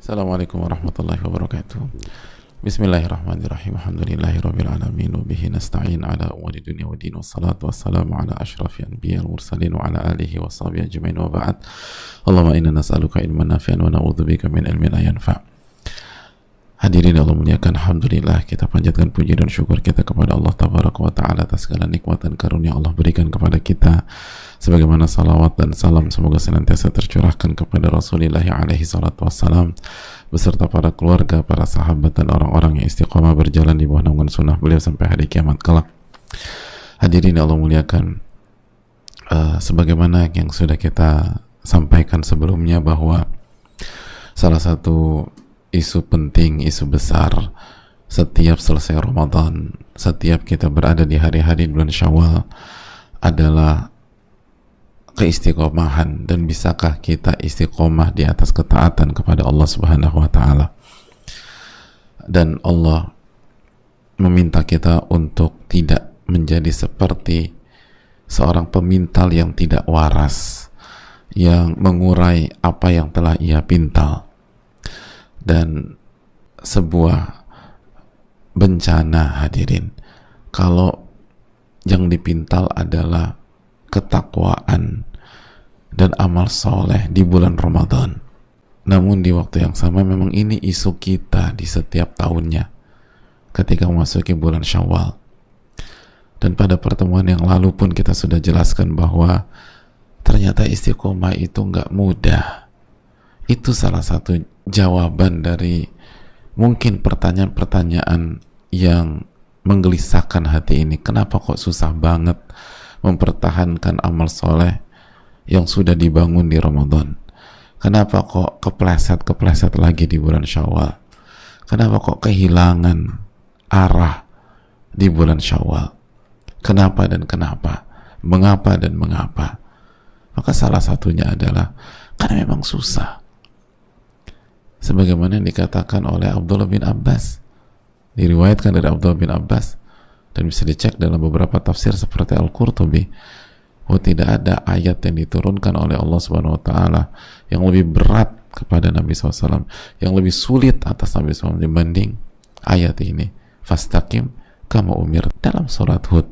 Assalamualaikum warahmatullahi wabarakatuh. Bismillahirrahmanirrahim. Alhamdulillahirabbil alamin wa bihi nasta'in ala umuri dunya waddin wassalatu wassalamu ala asyrafil anbiya'il mursalin wa ala alihi washabihi ajmain wa ba'd. Allahumma inna nas'aluka ilman nafi'an wa na'udzubika min ilmin la yanfa'. Hadirin Allah muliakan, alhamdulillah kita panjatkan puji dan syukur kita kepada Allah tabaraka wa ta'ala atas segala nikmat dan karunia Allah berikan kepada kita, sebagaimana salawat dan salam semoga senantiasa tercurahkan kepada Rasulullah alaihi salatu wassalam beserta para keluarga, para sahabat dan orang-orang yang istiqomah berjalan di bawah naungan sunnah beliau sampai hari kiamat kelak. Hadirin Allah muliakan, sebagaimana yang sudah kita sampaikan sebelumnya bahwa salah satu isu penting, isu besar setiap selesai Ramadan, setiap kita berada di hari-hari bulan Syawal adalah keistiqomahan, dan bisakah kita istiqomah di atas ketaatan kepada Allah Subhanahu wa ta'ala. Dan Allah meminta kita untuk tidak menjadi seperti seorang pemintal yang tidak waras, yang mengurai apa yang telah ia pintal. Dan sebuah bencana, hadirin, kalau yang dipintal adalah ketakwaan dan amal soleh di bulan Ramadan, namun di waktu yang sama memang ini isu kita di setiap tahunnya ketika memasuki bulan Syawal. Dan pada pertemuan yang lalu pun kita sudah jelaskan bahwa ternyata istiqomah itu nggak mudah. Itu salah satu jawaban dari mungkin pertanyaan-pertanyaan yang menggelisahkan hati ini. Kenapa kok susah banget mempertahankan amal soleh yang sudah dibangun di Ramadan? Kenapa kok kepleset lagi di bulan Syawal? Kenapa kok kehilangan arah di bulan Syawal? Kenapa dan kenapa? Mengapa dan mengapa? Maka salah satunya adalah karena memang susah. Sebagaimana yang dikatakan oleh Abdullah bin Abbas, diriwayatkan dari Abdullah bin Abbas, dan bisa dicek dalam beberapa tafsir seperti Al-Qurtubi, bahwa tidak ada ayat yang diturunkan oleh Allah Subhanahu wa ta'ala yang lebih berat kepada Nabi SAW, yang lebih sulit atas Nabi SAW dibanding ayat ini, fastaqim kama umir, dalam surat Hud.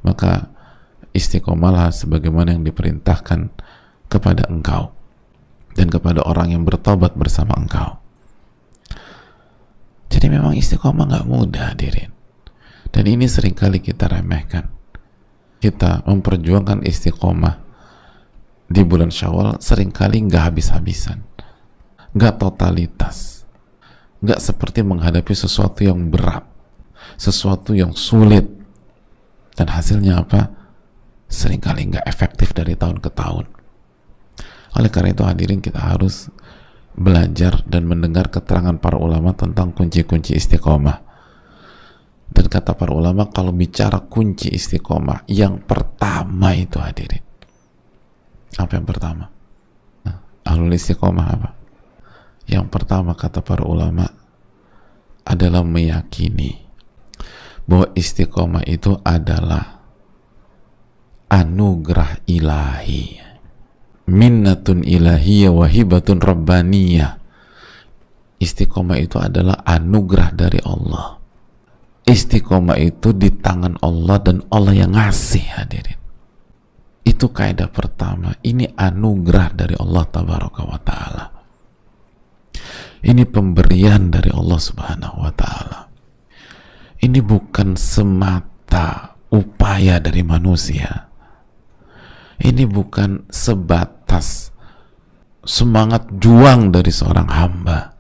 Maka istiqomalah sebagaimana yang diperintahkan kepada engkau dan kepada orang yang bertobat bersama engkau. Jadi memang istiqomah nggak mudah, hadirin. Dan ini seringkali kita remehkan. Kita memperjuangkan istiqomah di bulan Syawal seringkali nggak habis-habisan, nggak totalitas, nggak seperti menghadapi sesuatu yang berat, sesuatu yang sulit. Dan hasilnya apa? Seringkali nggak efektif dari tahun ke tahun. Oleh karena itu hadirin, kita harus belajar dan mendengar keterangan para ulama tentang kunci-kunci istiqomah. Dan kata para ulama, kalau bicara kunci istiqomah, yang pertama itu, hadirin, apa yang pertama? Ahlul istiqomah apa? Yang pertama kata para ulama adalah meyakini bahwa istiqomah itu adalah anugerah ilahi, minnatun ilahiyah wahibatun rabbaniyah. Istiqomah itu adalah anugerah dari Allah. Istiqomah itu di tangan Allah dan Allah yang ngasih, hadirin. Itu kaidah pertama. Ini anugerah dari Allah tabaraka wa ta'ala. Ini pemberian dari Allah subhanahu wa ta'ala. Ini bukan semata upaya dari manusia. Ini bukan sebatas semangat juang dari seorang hamba.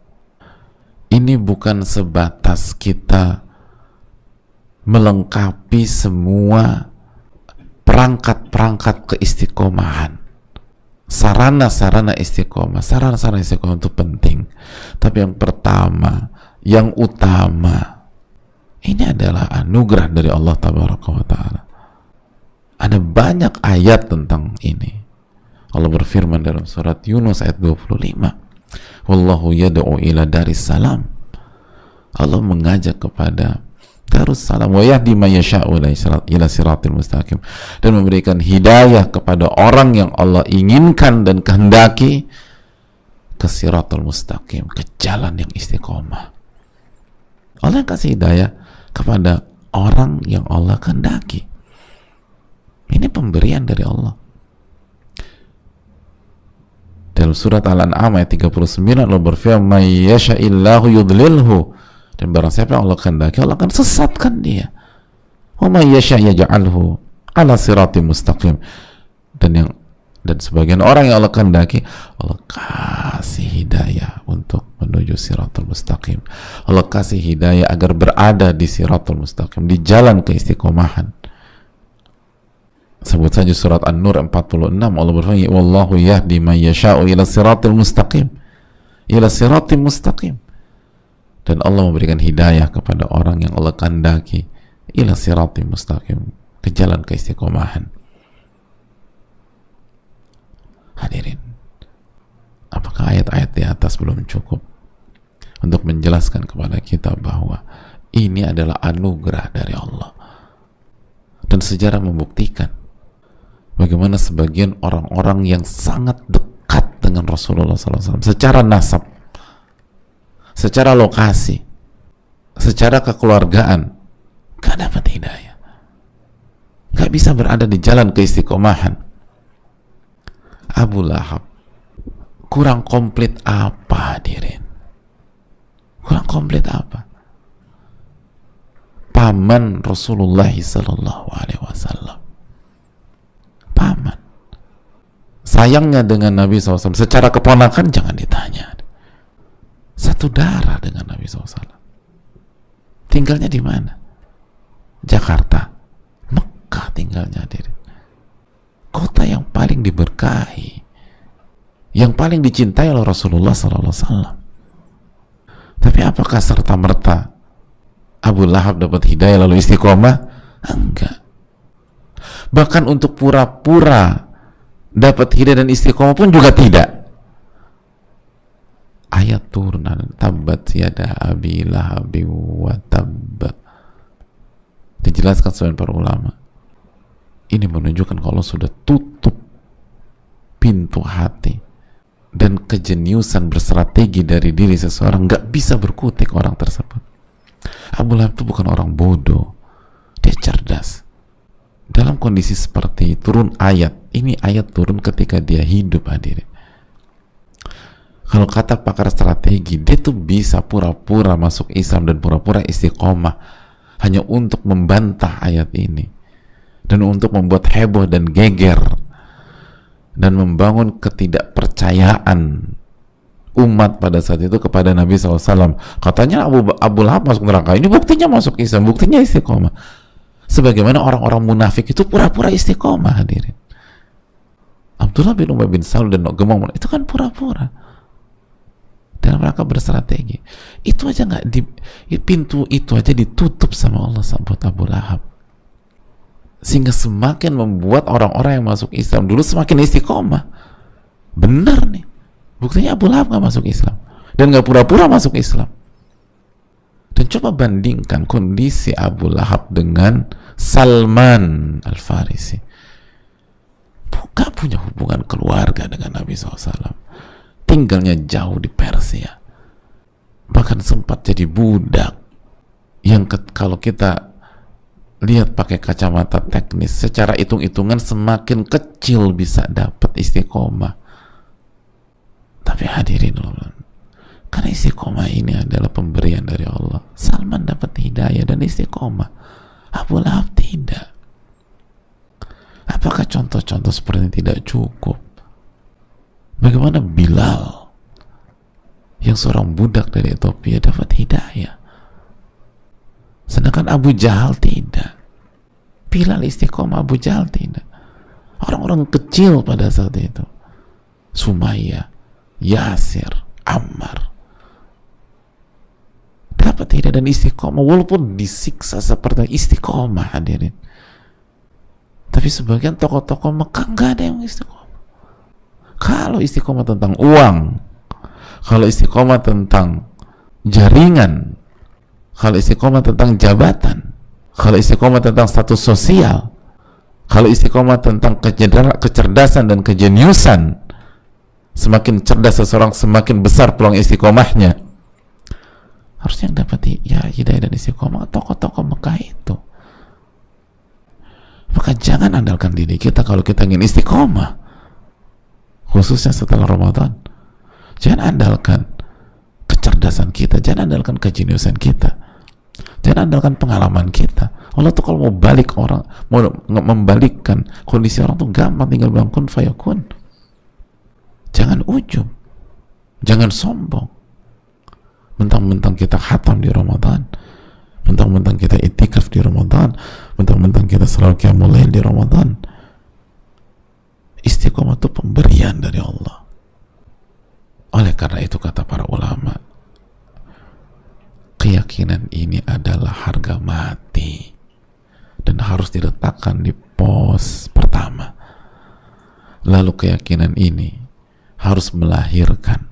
Ini bukan sebatas kita melengkapi semua perangkat-perangkat keistiqomahan. Sarana-sarana istiqomah itu penting. Tapi yang pertama, yang utama, ini adalah anugerah dari Allah tabaraka wa ta'ala. Ada banyak ayat tentang ini. Allah berfirman dalam surat Yunus ayat 25, wallahu yad'u ila daris salam. Allah mengajak kepada Darussalam, wa yahdi man yasha'u ila siratil mustaqim, dan memberikan hidayah kepada orang yang Allah inginkan dan kehendaki ke siratul mustaqim, ke jalan yang istiqomah. Allah yang kasih hidayah kepada orang yang Allah kehendaki. Ini pemberian dari Allah. Dalam surat Al-An'am ayat 39 Allah berfirman, "May yasha'illahu yudlilhu." Dan barang siapa yang Allah kehendaki, Allah akan sesatkan dia. "Wa may yasha' yaj'alhu 'ala siratim mustaqim." Dan sebagian orang yang Allah kehendaki, Allah kasih hidayah untuk menuju siratul mustaqim. Allah kasih hidayah agar berada di siratul mustaqim, di jalan keistiqomahan. Sebut saja surat An-Nur 46, Allah berfirman, "Wallahu yahdi man yasha'u ila siratil mustaqim." Ila siratil mustaqim. Dan Allah memberikan hidayah kepada orang yang Allah kehendaki ila siratil mustaqim, ke jalan keistiqomahan. Hadirin, apakah ayat-ayat di atas belum cukup untuk menjelaskan kepada kita bahwa ini adalah anugerah dari Allah? Dan sejarah membuktikan bagaimana sebagian orang-orang yang sangat dekat dengan Rasulullah SAW secara nasab, secara lokasi, secara kekeluargaan, gak dapat hidayah, gak bisa berada di jalan keistiqomahan. Abu Lahab kurang komplit apa, hadirin? Kurang komplit apa? Paman Rasulullah SAW, paman, sayangnya dengan Nabi SAW, secara keponakan jangan ditanya, satu darah dengan Nabi SAW. Tinggalnya di mana? Jakarta, Mekah tinggalnya, hadirin. Kota yang paling diberkahi, yang paling dicintai oleh Rasulullah SAW. Tapi apakah serta-merta Abu Lahab dapat hidayah lalu istiqomah? Enggak. Bahkan untuk pura-pura dapat hidayah dan istiqomah pun juga tidak. Ayat turunan, tabat yada abi lahabi wa tabba, dijelaskan sebagian para ulama. Ini menunjukkan kalau sudah tutup pintu hati dan kejeniusan berstrategi dari diri seseorang, nggak bisa berkutik orang tersebut. Abu Lahab itu bukan orang bodoh, dia cerdas. Dalam kondisi seperti turun ayat, ini ayat turun ketika dia hidup, hadirin. Kalau kata pakar strategi, dia tuh bisa pura-pura masuk Islam dan pura-pura istiqomah hanya untuk membantah ayat ini dan untuk membuat heboh dan geger dan membangun ketidakpercayaan umat pada saat itu kepada Nabi SAW. Katanya Abu Lahab masuk neraka, ini buktinya masuk Islam, buktinya istiqomah. Sebagaimana orang-orang munafik itu pura-pura istiqomah, hadirin. Abdullah bin Ubay bin Salul dan Gemong itu kan pura-pura dalam rangka berstrategi. Itu aja nggak di pintu itu aja ditutup sama Allah buat Abu Lahab, sehingga semakin membuat orang-orang yang masuk Islam dulu semakin istiqomah. Benar nih, buktinya Abu Lahab nggak masuk Islam dan nggak pura-pura masuk Islam. Dan coba bandingkan kondisi Abu Lahab dengan Salman Al-Farisi. Bukan punya hubungan keluarga dengan Nabi SAW, tinggalnya jauh di Persia, bahkan sempat jadi budak yang kalau kita lihat pakai kacamata teknis, secara hitung-hitungan semakin kecil bisa dapat istiqomah. Tapi hadirin Allah, karena istiqomah ini adalah pemberian dari Allah, Salman dapat hidayah dan istiqomah, Abu Lahab tidak. Apakah contoh-contoh seperti ini tidak cukup? Bagaimana Bilal yang seorang budak dari Ethiopia dapat hidayah, sedangkan Abu Jahal tidak. Bilal istiqomah, Abu Jahal tidak. Orang-orang kecil pada saat itu, Sumayyah, Yasir, Ammar, dapat hidayah dan istiqomah walaupun disiksa seperti istiqomah, hadirin. Tapi sebagian tokoh-tokoh Mekah nggak ada yang istiqomah. Kalau istiqomah tentang uang, kalau istiqomah tentang jaringan, kalau istiqomah tentang jabatan, kalau istiqomah tentang status sosial, kalau istiqomah tentang kecerdasan dan kejeniusan, Semakin cerdas seseorang, semakin besar peluang istiqomahnya. Harusnya yang dapat ya hidayah dan istiqomah tokoh-tokoh Mekah itu. Maka jangan andalkan diri kita kalau kita ingin istiqomah, khususnya setelah Ramadan. Jangan andalkan kecerdasan kita, jangan andalkan kejeniusan kita, jangan andalkan pengalaman kita. Allah tuh kalau mau balik orang, mau membalikkan kondisi orang tuh gampang, tinggal bilang kun fayakun. Jangan ujub, jangan sombong. Mentang-mentang kita khatam di Ramadan, mentang-mentang kita itikaf di Ramadan, mentang-mentang kita selalu qiyamul lail di Ramadan. Istiqomah itu pemberian dari Allah. Oleh karena itu kata para ulama, keyakinan ini adalah harga mati dan harus diletakkan di pos pertama. Lalu keyakinan ini harus melahirkan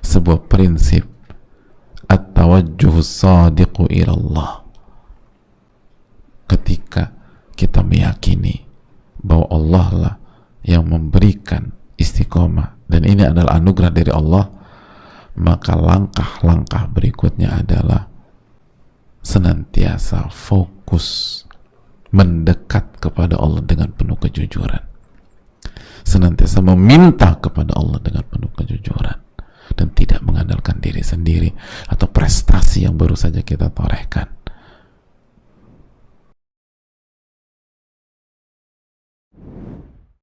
sebuah prinsip at-tawajjuh sadiqu ilallah. Ketika kita meyakini bahwa Allah lah yang memberikan istiqomah dan ini adalah anugerah dari Allah, maka langkah-langkah berikutnya adalah senantiasa fokus mendekat kepada Allah dengan penuh kejujuran, senantiasa meminta kepada Allah dengan penuh kejujuran, dan tidak mengandalkan diri sendiri atau prestasi yang baru saja kita torehkan.